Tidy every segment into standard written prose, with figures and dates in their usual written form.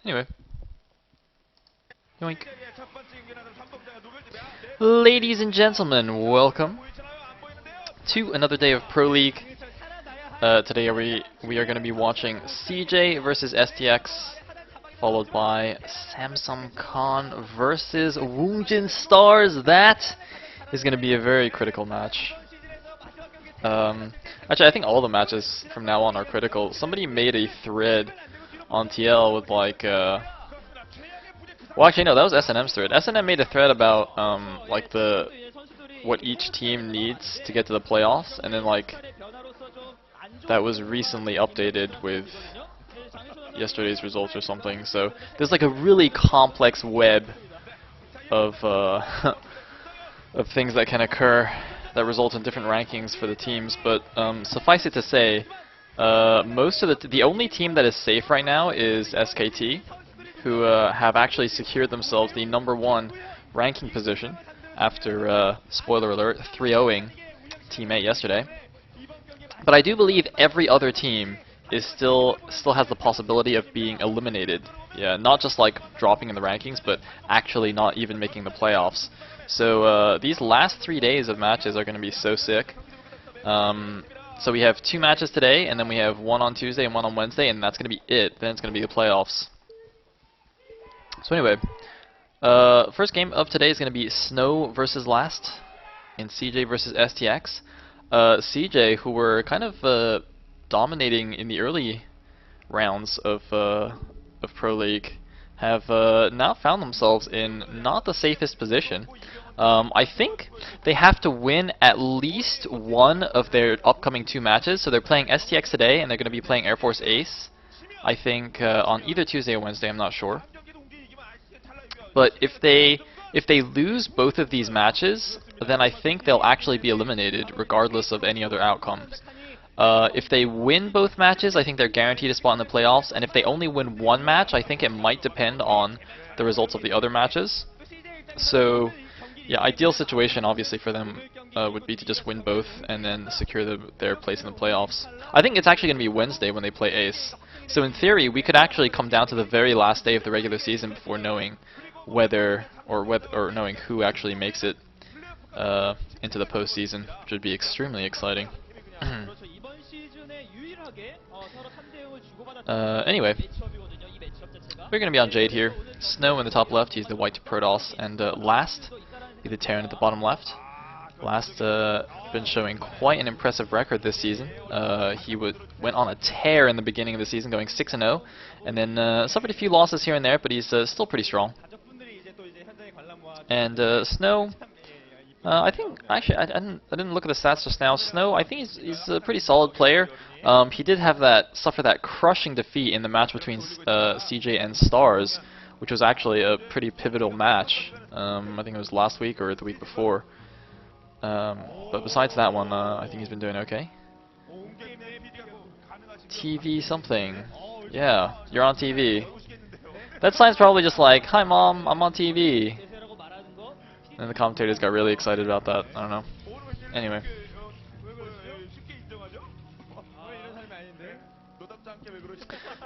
Anyway. Yoink. Ladies and gentlemen, welcome to another day of Pro League. Today we are going to be watching CJ versus STX, followed by Samsung Khan versus Woongjin Stars. That is going to be a very critical match. Actually, I think all the matches from now on are critical. Somebody made a thread on TL with like, well, actually no, that was S&M's thread. S&M made a thread about like what each team needs to get to the playoffs, and then like that was recently updated with yesterday's results or something. So there's like a really complex web of of things that can occur that result in different rankings for the teams. But suffice it to say, most of the only team that is safe right now is SKT, who have actually secured themselves the #1 ranking position after, spoiler alert, 3-0ing Team 8 yesterday. But I do believe every other team is still has the possibility of being eliminated. Yeah, not just like dropping in the rankings, but actually not even making the playoffs. So these last 3 days of matches are going to be so sick. So we have 2 matches today, and then we have 1 on Tuesday and 1 on Wednesday, and that's going to be it. Then it's going to be the playoffs. So anyway, first game of today is going to be Snow versus Last in CJ versus STX. CJ, who were kind of dominating in the early rounds of Pro League, have now found themselves in not the safest position. I think they have to win at least one of their upcoming 2 matches. So they're playing STX today, and they're going to be playing Air Force Ace, I think, on either Tuesday or Wednesday. I'm not sure. But if they lose both of these matches, then I think they'll actually be eliminated regardless of any other outcomes. If they win both matches, I think they're guaranteed a spot in the playoffs, and if they only win one match, I think it might depend on the results of the other matches. So, yeah, ideal situation obviously for them would be to just win both and then secure their place in the playoffs. I think it's actually going to be Wednesday when they play Ace. So in theory, we could actually come down to the very last day of the regular season before knowing whether or knowing who actually makes it into the postseason, which would be extremely exciting. Anyway, we're going to be on Jade here. Snow in the top left, he's the white Protoss, and Last, he's the Terran at the bottom left. Last been showing quite an impressive record this season. He went on a tear in the beginning of the season, going 6-0, and then suffered a few losses here and there, but he's still pretty strong. And Snow, I think actually I didn't look at the stats just now. Snow, I think he's a pretty solid player. He did have suffer that crushing defeat in the match between CJ and Stars, which was actually a pretty pivotal match. I think it was last week or the week before. But besides that one, I think he's been doing okay. TV something. Yeah, you're on TV. That sign's probably just like, "Hi mom, I'm on TV." And the commentators got really excited about that. I don't know. Anyway.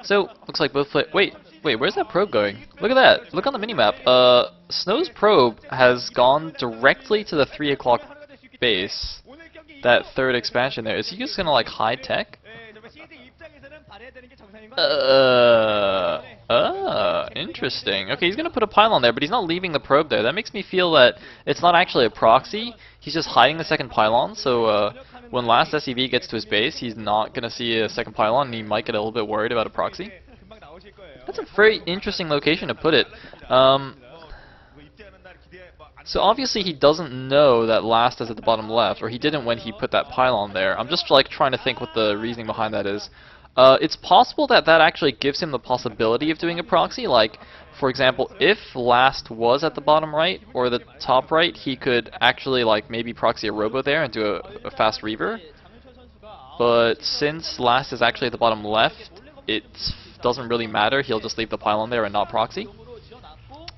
So, looks like both play. Wait, where's that probe going? Look at that. Look on the minimap. Snow's probe has gone directly to the 3 o'clock base. That 3rd expansion there. Is he just gonna like hide tech? Interesting. Okay, he's gonna put a pylon there, but he's not leaving the probe there. That makes me feel that it's not actually a proxy. He's just hiding the 2nd pylon, so when Last SEV gets to his base, he's not gonna see a 2nd pylon, and he might get a little bit worried about a proxy. That's a very interesting location to put it. So obviously he doesn't know that Last is at the bottom left, or he didn't when he put that pylon there. I'm just like trying to think what the reasoning behind that is. It's possible that actually gives him the possibility of doing a proxy. Like, for example, if Last was at the bottom right or the top right, he could actually like maybe proxy a robo there and do a fast reaver. But since Last is actually at the bottom left, it doesn't really matter. He'll just leave the pylon there and not proxy.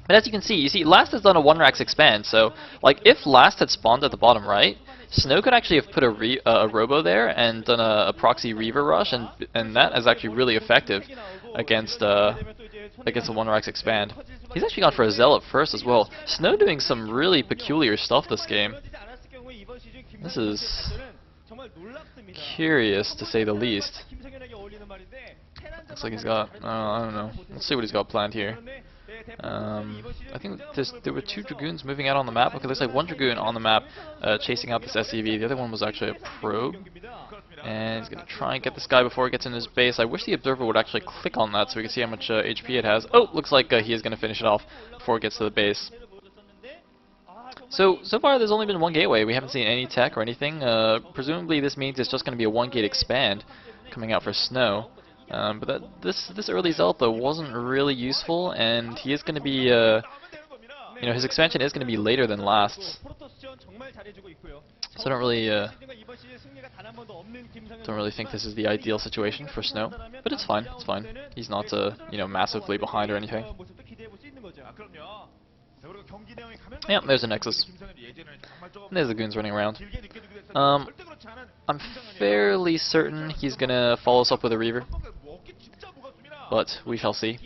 But as you can see, Last has done a 1-rack expand. So like if Last had spawned at the bottom right, Snow could actually have put a Robo there and done a proxy Reaver rush, and that is actually really effective against against the 1-Rex expand. He's actually gone for a Zealot first as well. Snow doing some really peculiar stuff this game. This is curious to say the least. Looks like he's got, I don't know. Let's see what he's got planned here. I think there were 2 Dragoons moving out on the map. Okay, there's like 1 Dragoon on the map chasing out this SCV. The other one was actually a probe. And he's going to try and get this guy before he gets in his base. I wish the observer would actually click on that so we can see how much HP it has. Oh, looks like he is going to finish it off before it gets to the base. So far there's only been 1 gateway. We haven't seen any tech or anything. Presumably this means it's just going to be a 1-gate expand coming out for Snow. But this early Zealot though wasn't really useful, and he is going to be, you know, his expansion is going to be later than last's. So I don't really think this is the ideal situation for Snow, but it's fine. It's fine. He's not, you know, massively behind or anything. Yeah, there's a Nexus. And there's the goons running around. I'm fairly certain he's gonna follow us up with a Reaver, but we shall see.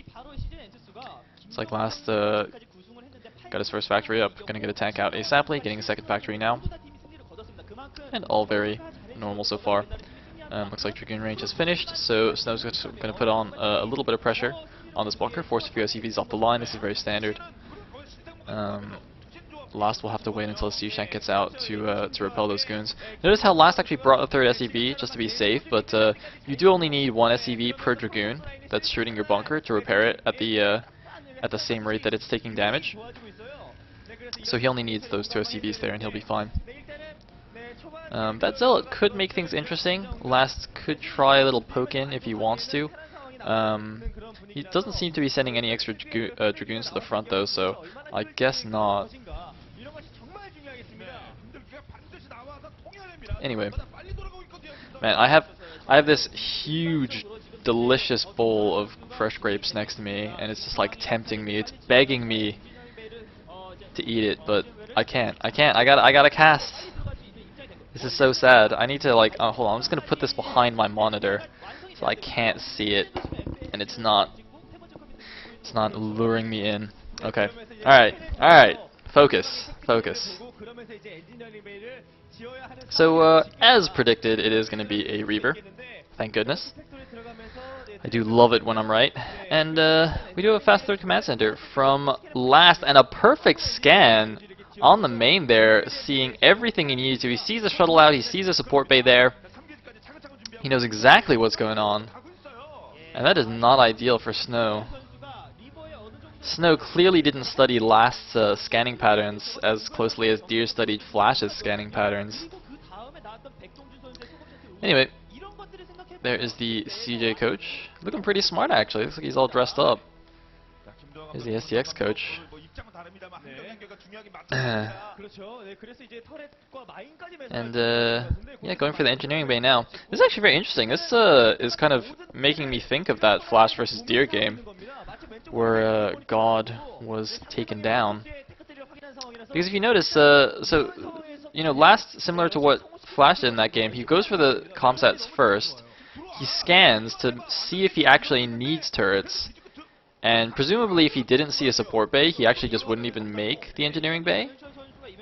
It's like last, got his first factory up, gonna get a tank out ASAPly, getting a second factory now, and all very normal so far. Looks like Dragoon range is finished, so Snow's gonna put on a little bit of pressure on this bunker, force a few SCVs off the line. This is very standard. Last will have to wait until C-Shank gets out to repel those goons. Notice how Last actually brought a 3rd SCV just to be safe, but you do only need 1 SCV per Dragoon that's shooting your bunker to repair it at the same rate that it's taking damage. So he only needs those 2 SCVs there and he'll be fine. That Zealot could make things interesting. Last could try a little poke in if he wants to. He doesn't seem to be sending any extra Dragoons to the front though, so I guess not. Anyway, man, I have this huge, delicious bowl of fresh grapes next to me, and it's just like tempting me. It's begging me to eat it, but I can't. I gotta cast. This is so sad. I need to like. Hold on. I'm just gonna put this behind my monitor so I can't see it, and it's not luring me in. Okay. All right. Focus. So, as predicted, it is going to be a Reaver. Thank goodness. I do love it when I'm right. And we do have a fast 3rd command center from Last, and a perfect scan on the main there, seeing everything he needs to. He sees the shuttle out, he sees a support bay there. He knows exactly what's going on. And that is not ideal for Snow. Snow clearly didn't study Last's scanning patterns as closely as Deer studied Flash's scanning patterns. Anyway, there is the CJ coach. Looking pretty smart actually. Looks like he's all dressed up. Here's the STX coach. And yeah, going for the engineering bay now. This is actually very interesting. This is kind of making me think of that Flash versus Deer game where God was taken down. Because if you notice, so you know, Last, similar to what Flash did in that game, he goes for the comsats first. He scans to see if he actually needs turrets. And presumably if he didn't see a support bay, he actually just wouldn't even make the engineering bay.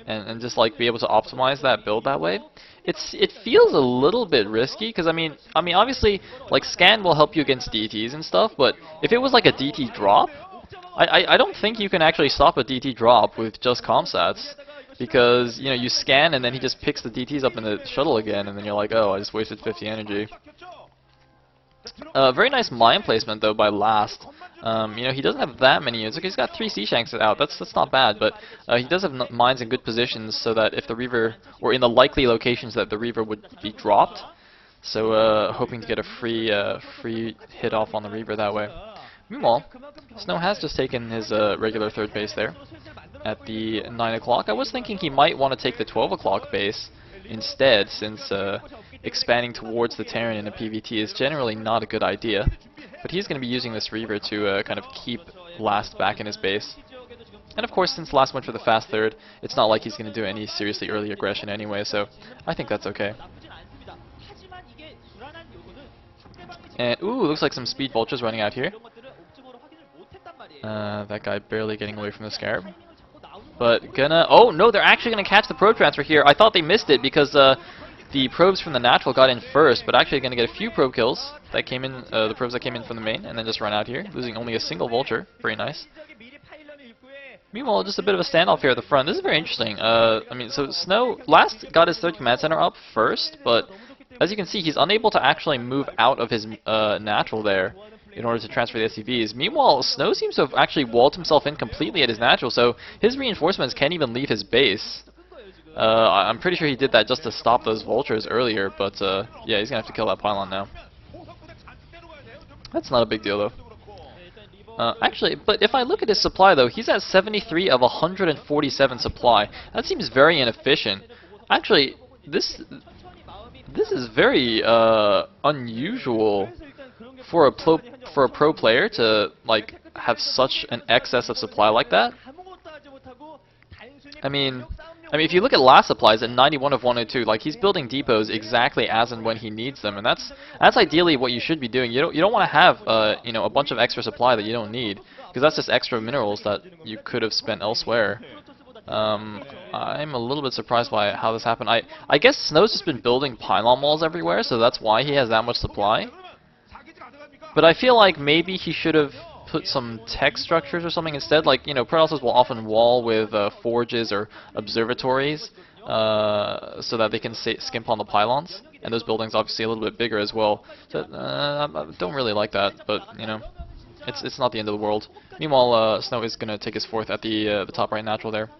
And just like be able to optimize that build that way. It feels a little bit risky, because I mean obviously like scan will help you against DTs and stuff, but if it was like a DT drop, I don't think you can actually stop a DT drop with just comsats. Because, you know, you scan and then he just picks the DTs up in the shuttle again, and then you're like, oh, I just wasted 50 energy. Very nice mine placement though by Last. You know, he doesn't have that many units. Okay, he's got 3 C-Shanks out. That's not bad, but he does have mines in good positions so that if the Reaver, or in the likely locations that the Reaver would be dropped. So hoping to get a free hit off on the Reaver that way. Meanwhile, Snow has just taken his regular 3rd base there at the 9 o'clock. I was thinking he might want to take the 12 o'clock base instead, since expanding towards the Terran in a PvT is generally not a good idea. But he's going to be using this Reaver to kind of keep Last back in his base. And of course, since last went for the fast third, it's not like he's going to do any seriously early aggression anyway, so I think that's okay. And, ooh, looks like some speed vultures running out here. That guy barely getting away from the Scarab. But gonna... Oh, no, they're actually going to catch the probe transfer here. I thought they missed it because the probes from the natural got in first, but actually going to get a few probe kills that came in, the probes that came in from the main, and then just run out here, losing only a single vulture. Very nice. Meanwhile, just a bit of a standoff here at the front. This is very interesting. I mean, so Snow last got his third command center up first, but as you can see, he's unable to actually move out of his natural there in order to transfer the SCVs. Meanwhile, Snow seems to have actually walled himself in completely at his natural, so his reinforcements can't even leave his base. I'm pretty sure he did that just to stop those vultures earlier, but yeah, he's going to have to kill that pylon now. That's not a big deal, though. Actually, but if I look at his supply, though, he's at 73 of 147 supply. That seems very inefficient. Actually, this is very unusual for a pro player to like have such an excess of supply like that. I mean, if you look at last supplies at 91 of 102, like he's building depots exactly as and when he needs them, and that's ideally what you should be doing. You don't want to have you know, a bunch of extra supply that you don't need, because that's just extra minerals that you could have spent elsewhere. I'm a little bit surprised by how this happened. I guess Snow's just been building pylon walls everywhere, so that's why he has that much supply. But I feel like maybe he should have put some tech structures or something instead. Like, you know, Protosses will often wall with forges or observatories so that they can skimp on the pylons. And those buildings obviously a little bit bigger as well. So I don't really like that, but you know, it's not the end of the world. Meanwhile, Snow is going to take his fourth at the top right natural there.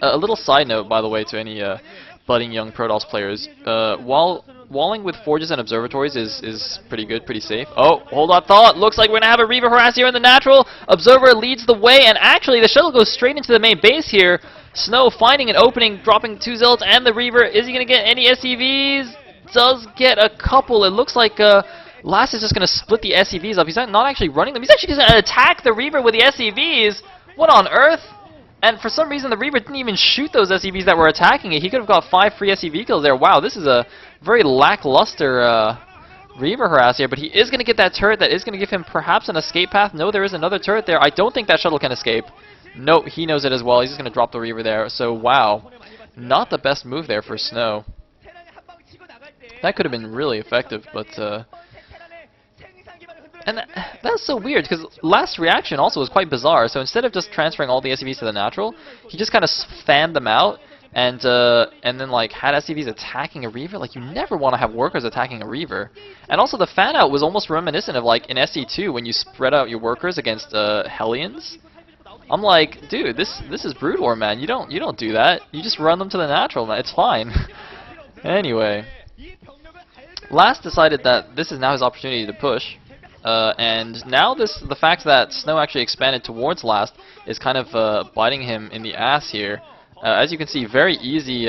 A little side note, by the way, to any budding young Protoss players, while walling with forges and observatories is pretty good, pretty safe. Oh, hold on thought. Looks like we're going to have a Reaver harass here in the natural. Observer leads the way, and actually the shuttle goes straight into the main base here. Snow finding an opening, dropping 2 Zealots and the Reaver. Is he going to get any SCVs? Does get a couple. It looks like Last is just going to split the SCVs up. He's not actually running them. He's actually going to attack the Reaver with the SCVs. What on earth? And for some reason, the Reaver didn't even shoot those SCVs that were attacking it. He could have got 5 free SCV kills there. Wow, this is a very lackluster Reaver harass here. But he is going to get that turret that is going to give him perhaps an escape path. No, there is another turret there. I don't think that shuttle can escape. Nope, he knows it as well. He's just going to drop the Reaver there. So, wow. Not the best move there for Snow. That could have been really effective, but... And that's so weird, because last reaction also was quite bizarre. So instead of just transferring all the SCVs to the natural, he just kind of fanned them out, and then like had SCVs attacking a Reaver. Like, you never want to have workers attacking a Reaver. And also the fan out was almost reminiscent of like in SC2 when you spread out your workers against Hellions. I'm like, dude, this is Brood War, man. You don't do that. You just run them to the natural, man. It's fine. Anyway, Last decided that this is now his opportunity to push. And now the fact that Snow actually expanded towards Last is kind of biting him in the ass here. As you can see, very easy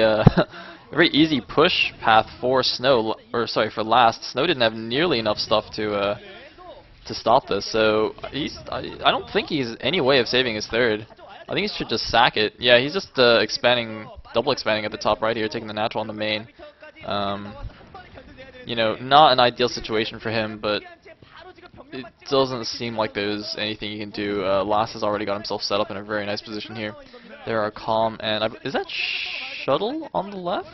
push path for Snow, or sorry, for Last. Snow didn't have nearly enough stuff to stop this, so I don't think he's any way of saving his third. I think he should just sack it. Yeah, he's just double expanding at the top right here, taking the natural on the main. You know, not an ideal situation for him, but it doesn't seem like there's anything he can do. Last has already got himself set up in a very nice position here. There are Calm and... is that Shuttle on the left?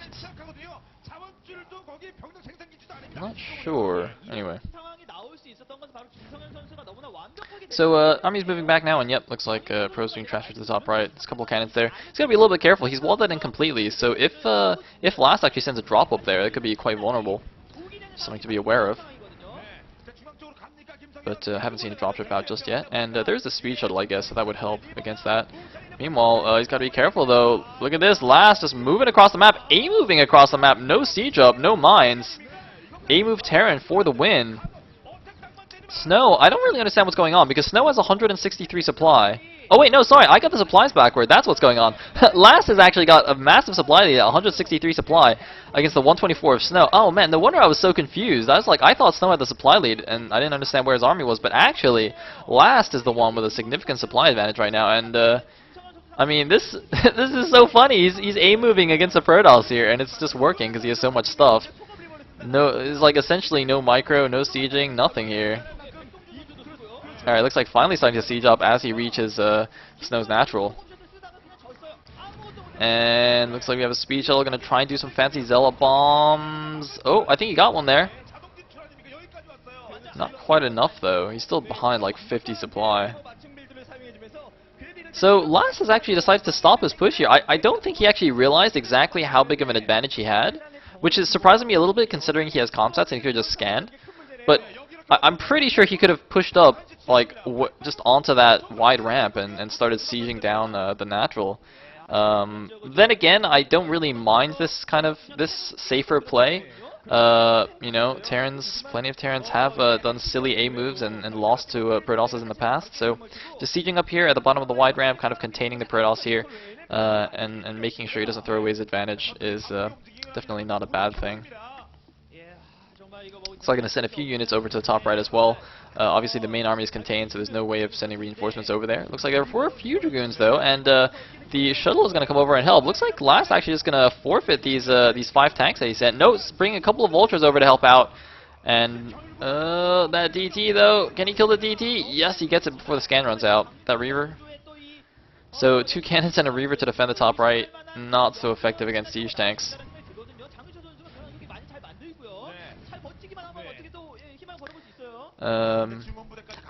I'm not sure. Anyway. So, Army's moving back now, and yep, looks like Pro's being transferred to the top right. There's a couple cannons there. He's got to be a little bit careful. He's walled that in completely, so if Last actually sends a drop up there, that could be quite vulnerable. Something to be aware of. But haven't seen a dropship out just yet. And there's the speed shuttle, I guess, so that would help against that. Meanwhile, he's got to be careful, though. Look at this. Last just moving across the map. A-moving across the map. No siege up, no mines. A-move Terran for the win. Snow, I don't really understand what's going on, because Snow has 163 supply. Oh wait, no, sorry, I got the supplies backward. That's what's going on. Last has actually got a massive supply lead, 163 supply against the 124 of Snow. Oh man, no wonder I was so confused. I was like, I thought Snow had the supply lead, and I didn't understand where his army was. But actually, Last is the one with a significant supply advantage right now. And I mean, this this is so funny. He's A moving against the Protoss here, and it's just working because he has so much stuff. No, it's like essentially no micro, no sieging, nothing here. Alright, looks like finally starting to siege up as he reaches Snow's natural. And looks like we have a speed shuttle going to try and do some fancy Zealot bombs. Oh, I think he got one there. Not quite enough though. He's still behind like 50 supply. So Last has actually decided to stop his push here. I don't think he actually realized exactly how big of an advantage he had, which is surprising me a little bit considering he has comsats and he could have just scanned. But I'm pretty sure he could have pushed up like just onto that wide ramp and started sieging down the natural. Then again, I don't really mind this safer play. You know, plenty of Terrans have done silly A moves and lost to Protosses in the past. So just sieging up here at the bottom of the wide ramp, kind of containing the Protoss here, and making sure he doesn't throw away his advantage is definitely not a bad thing. So I'm going to send a few units over to the top right as well. Obviously the main army is contained, so there's no way of sending reinforcements over there. Looks like there were a few Dragoons though, and the shuttle is going to come over and help. Looks like Last actually just going to forfeit these 5 tanks that he sent. No, bring a couple of vultures over to help out. And that DT though, can he kill the DT? Yes, he gets it before the scan runs out. That Reaver. So 2 cannons and a Reaver to defend the top right. Not so effective against siege tanks.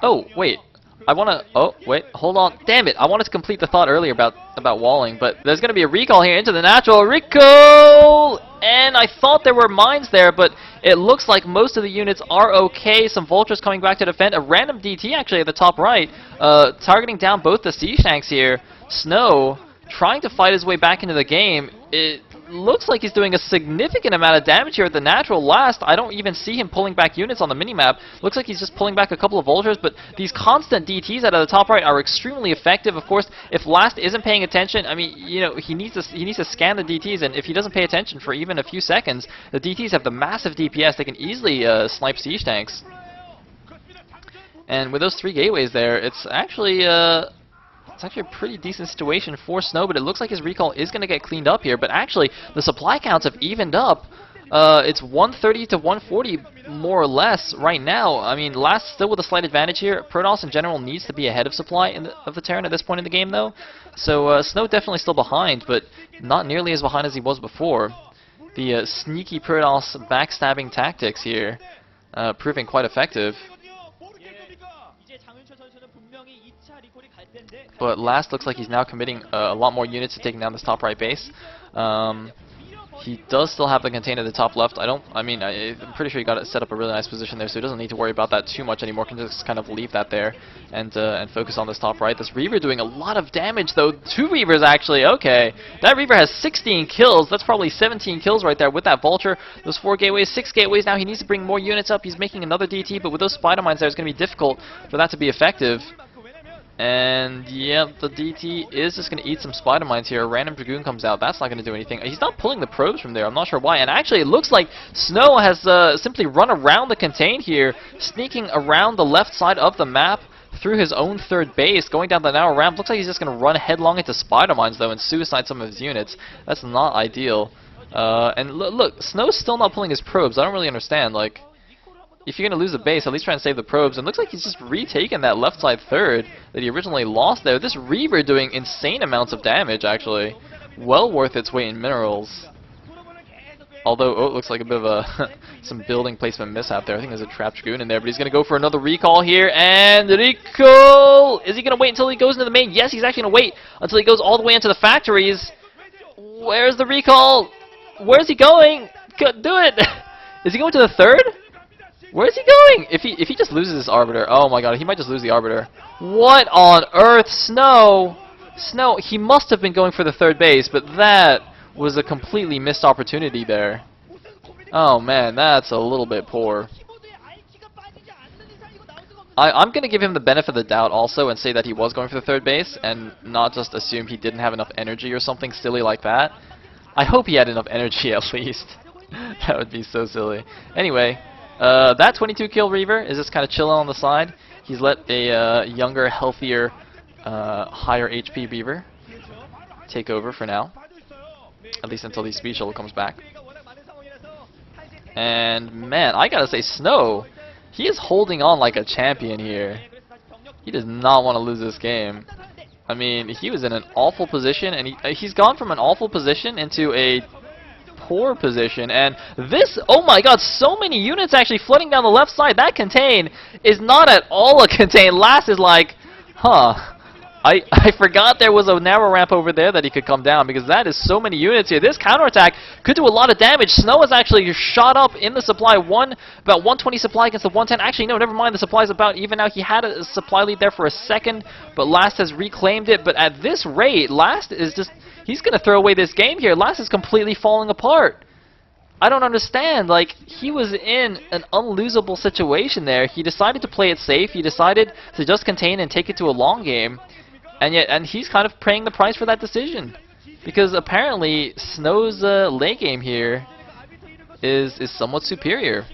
Oh wait, hold on, damn it, I wanted to complete the thought earlier about walling, but there's going to be a recall here into the natural. Recall! And I thought there were mines there, but it looks like most of the units are okay. Some vultures coming back to defend. A random DT actually at the top right, targeting down both the siege tanks here. Snow trying to fight his way back into the game. It looks like he's doing a significant amount of damage here at the natural. Last, I don't even see him pulling back units on the minimap. Looks like he's just pulling back a couple of vultures, but these constant DTs out of the top right are extremely effective. Of course, if Last isn't paying attention, I mean, you know, he needs to scan the DTs, and if he doesn't pay attention for even a few seconds, the DTs have the massive DPS. They can easily snipe siege tanks. And with those 3 gateways there, it's actually a pretty decent situation for Snow, but it looks like his recall is going to get cleaned up here. But actually, the supply counts have evened up. It's 130 to 140 more or less right now. I mean, Last still with a slight advantage here. Protoss in general needs to be ahead of supply of the Terran at this point in the game, though. So Snow definitely still behind, but not nearly as behind as he was before. The sneaky Protoss backstabbing tactics here proving quite effective. But Last looks like he's now committing a lot more units to taking down this top right base. He does still have the contain at the top left. I'm pretty sure he got it set up a really nice position there, so he doesn't need to worry about that too much anymore. Can just kind of leave that there and focus on this top right. This Reaver doing a lot of damage though. 2 Reavers actually. Okay, that Reaver has 16 kills. That's probably 17 kills right there with that Vulture. Those 4 gateways, 6 gateways. Now he needs to bring more units up. He's making another DT, but with those spider mines there, it's going to be difficult for that to be effective. And yeah, the DT is just going to eat some spider mines here. A random Dragoon comes out. That's not going to do anything. He's not pulling the probes from there. I'm not sure why. And actually, it looks like Snow has simply run around the contain here, sneaking around the left side of the map through his own 3rd base, going down the narrow ramp. Looks like he's just going to run headlong into spider mines, though, and suicide some of his units. That's not ideal. And look, Snow's still not pulling his probes. I don't really understand. Like, if you're going to lose the base, at least try and save the probes. And it looks like he's just retaken that left side 3rd that he originally lost there. This Reaver doing insane amounts of damage, actually. Well worth its weight in minerals. Although, oh, it looks like a bit of a some building placement mishap there. I think there's a trapped Dragoon in there, but he's going to go for another recall here. And recall! Is he going to wait until he goes into the main? Yes, he's actually going to wait until he goes all the way into the factories. Where's the recall? Where's he going? Do it! Is he going to the 3rd? Where is he going? If he just loses this Arbiter, oh my god, he might just lose the Arbiter. What on earth? Snow, he must have been going for the 3rd base, but that was a completely missed opportunity there. Oh man, that's a little bit poor. I'm going to give him the benefit of the doubt also and say that he was going for the third base and not just assume he didn't have enough energy or something silly like that. I hope he had enough energy at least. That would be so silly. Anyway, that 22 kill Reaver is just kind of chilling on the side. He's let a younger, healthier, higher HP Beaver take over for now. At least until the Speed Shuttle comes back. And man, I gotta say, Snow, he is holding on like a champion here. He does not want to lose this game. I mean, he was in an awful position, and he's gone from an awful position into a poor position. And this, oh my god, so many units actually flooding down the left side. That contain is not at all a contain. Last is like, huh. I forgot there was a narrow ramp over there that he could come down, because that is so many units here. This counterattack could do a lot of damage. Snow is actually shot up in the supply. About 120 supply against the 110. Actually, no, never mind. The supply is about even out. He had a supply lead there for a second, but Last has reclaimed it. But at this rate, Last is just... he's going to throw away this game here. Last is completely falling apart. I don't understand. Like, he was in an unlosable situation there. He decided to play it safe. He decided to just contain and take it to a long game. And he's kind of paying the price for that decision, because apparently Snow's late game here is somewhat superior.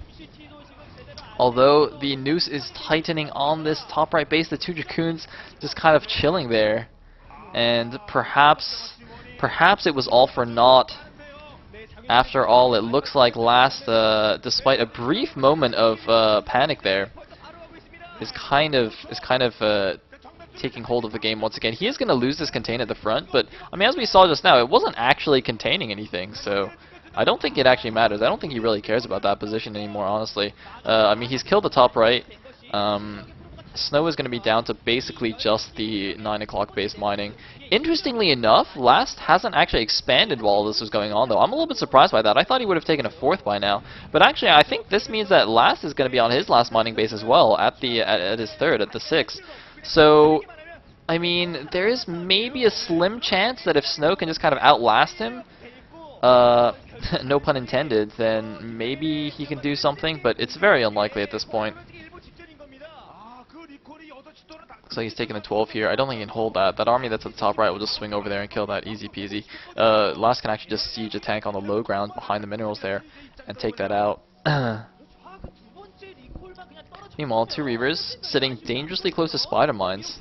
Although the noose is tightening on this top right base, the two Dracoons just kind of chilling there, and perhaps it was all for naught. After all, it looks like Last, despite a brief moment of panic there, is kind of taking hold of the game once again. He is going to lose this contain at the front, but I mean, as we saw just now, it wasn't actually containing anything, so I don't think it actually matters. I don't think he really cares about that position anymore, honestly. I mean, he's killed the top right. Snow is going to be down to basically just the 9 o'clock base mining. Interestingly enough, Last hasn't actually expanded while this was going on, though. I'm a little bit surprised by that. I thought he would have taken a 4th by now. But actually, I think this means that Last is going to be on his last mining base as well, at his 3rd, at the 6th. So, I mean, there is maybe a slim chance that if Snow can just kind of outlast him, no pun intended, then maybe he can do something, but it's very unlikely at this point. So he's taking a 12 here. I don't think he can hold that. That army that's at the top right will just swing over there and kill that easy peasy. Last can actually just siege a tank on the low ground behind the minerals there and take that out. Meanwhile, two Reavers sitting dangerously close to spider mines.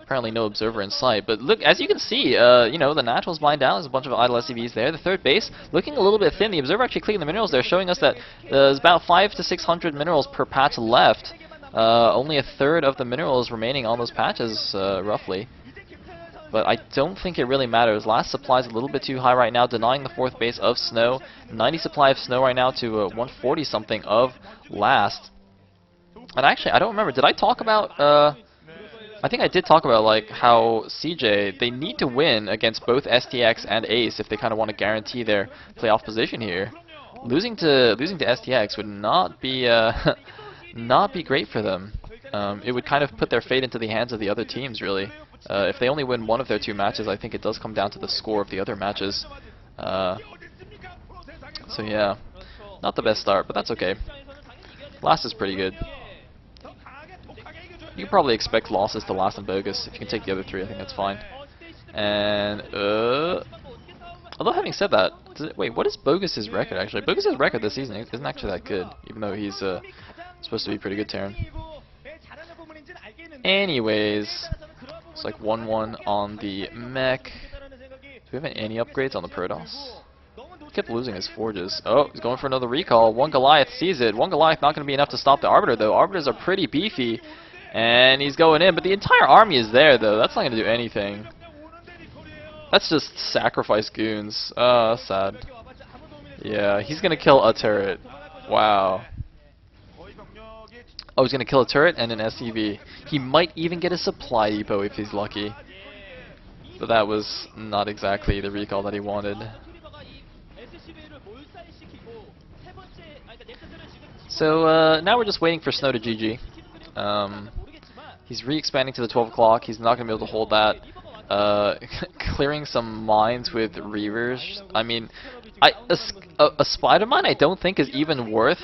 Apparently no observer in sight, but look, as you can see, you know, the naturals mined down. There's a bunch of idle SCVs there. The 3rd base looking a little bit thin. The observer actually clicking the minerals there, showing us that there's about 500 to 600 minerals per patch left. Only a 1/3 of the minerals remaining on those patches, roughly. But I don't think it really matters. Last supply is a little bit too high right now, denying the 4th base of Snow. 90 supply of Snow right now to 140 something of Last. And actually, I don't remember. Did I talk about? I think I did talk about like how CJ, they need to win against both STX and Ace if they kind of want to guarantee their playoff position here. Losing to STX would not be not be great for them. It would kind of put their fate into the hands of the other teams, really. If they only win one of their 2 matches, I think it does come down to the score of the other matches. So yeah, not the best start, but that's okay. Last is pretty good. You can probably expect losses to Last and Bogus. If you can take the other 3, I think that's fine. And, although having said that, wait, what is Bogus' record, actually? Bogus' record this season isn't actually that good, even though he's supposed to be pretty good Terran. Anyways, it's like 1-1 on the mech. Do we have any upgrades on the Protoss? He kept losing his forges. Oh, he's going for another recall. One Goliath sees it. One Goliath not going to be enough to stop the Arbiter, though. Arbiters are pretty beefy. And he's going in, but the entire army is there, though. That's not going to do anything. That's just sacrifice goons. Sad. Yeah, he's going to kill a turret. Wow. Oh, he's going to kill a turret and an SCV. He might even get a supply depot if he's lucky. But that was not exactly the recall that he wanted. So, now we're just waiting for Snow to GG. He's re-expanding to the 12 o'clock. He's not going to be able to hold that. Clearing some mines with Reavers. I mean, a Spider Mine I don't think is even worth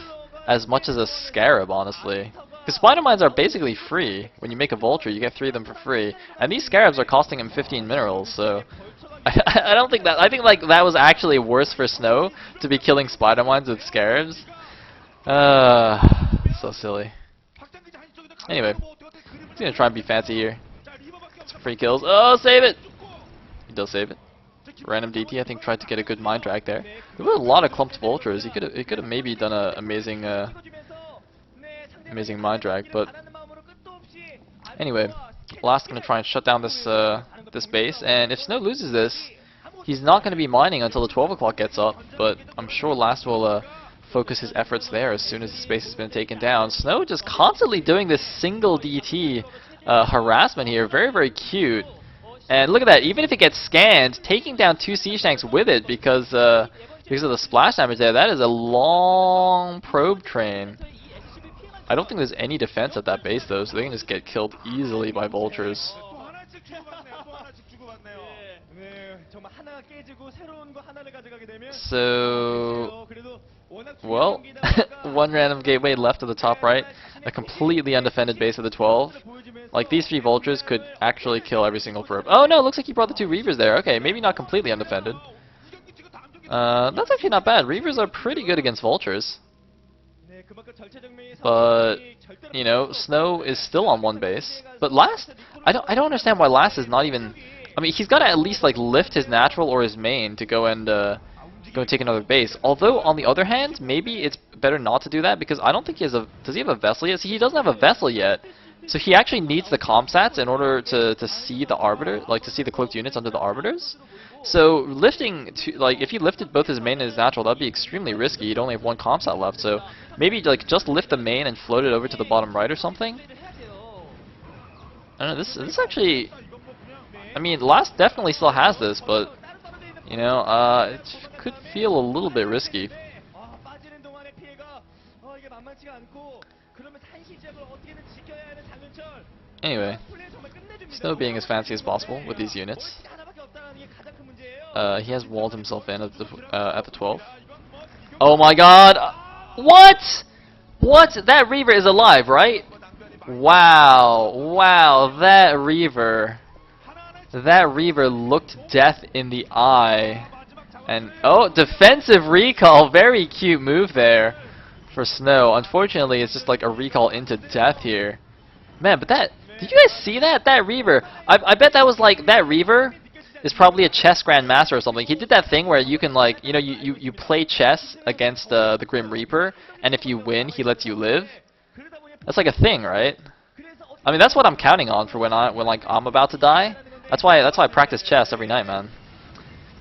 as much as a Scarab, honestly. Because spider mines are basically free. When you make a vulture, you get 3 of them for free. And these scarabs are costing him 15 minerals, so I don't think that. I think like that was actually worse for Snow to be killing spider mines with scarabs. So silly. Anyway, he's gonna try and be fancy here. Some free kills. Oh, save it! He does save it. Random DT, I think, tried to get a good mind drag there. There were a lot of clumped vultures. He could have maybe done a amazing amazing mind drag, but anyway, Last gonna try and shut down this this base, and if Snow loses this, he's not gonna be mining until the 12 o'clock gets up. But I'm sure Last will focus his efforts there as soon as the space has been taken down. Snow just constantly doing this single DT harassment here, very cute. And look at that, even if it gets scanned, taking down 2 siege tanks with it because of the splash damage there, that is a long probe train. I don't think there's any defense at that base though, so they can just get killed easily by vultures. So, well, one random gateway left to the top right, a completely undefended base of the 12. Like, these 3 vultures could actually kill every single probe. Oh no, looks like he brought the 2 reavers there. Okay, maybe not completely undefended. That's actually not bad. Reavers are pretty good against vultures. But, you know, Snow is still on 1 base. But Last, I don't understand why Last is not even. I mean, he's got to at least like lift his natural or his main to go and take another base. Although on the other hand, maybe it's better not to do that because I don't think he has a. Does he have a vessel yet? See, he doesn't have a vessel yet. So he actually needs the comsats in order to see the arbiter, like to see the cloaked units under the arbiters. So lifting, like if he lifted both his main and his natural, that'd be extremely risky. You'd only have 1 comsat left. So maybe like just lift the main and float it over to the bottom right or something. I don't know. This actually, I mean, Last definitely still has this, but you know, it could feel a little bit risky. Anyway, Snow being as fancy as possible with these units. He has walled himself in at the 12. Oh my god! What? What? That Reaver is alive, right? Wow. Wow, that Reaver looked death in the eye. And, oh, defensive recall. Very cute move there for Snow. Unfortunately, it's just like a recall into death here. Man, but that... Did you guys see that? That Reaver. I bet that was like... That Reaver is probably a chess grandmaster or something. He did that thing where you can like... You know, you play chess against the Grim Reaper, and if you win, he lets you live. That's like a thing, right? I mean, that's what I'm counting on for when like I'm about to die. That's why I practice chess every night, man.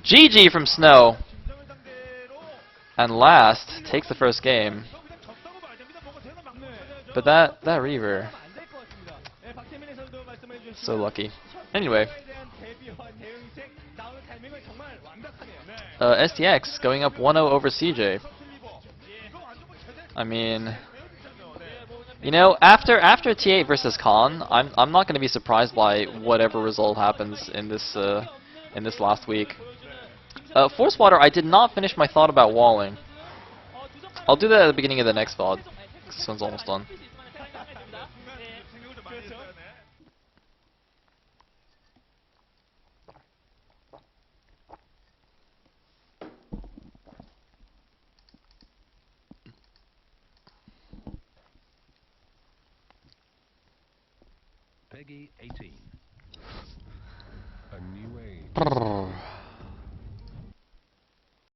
GG from Snow. And Last takes the first game. But that Reaver, so lucky. Anyway, STX going up 1-0 over CJ. I mean, you know, after T8 versus Khan, I'm not going to be surprised by whatever result happens in this last week. Force Water, I did not finish my thought about walling. I'll do that at the beginning of the next VOD. This one's almost done. Peggy 18. A new age.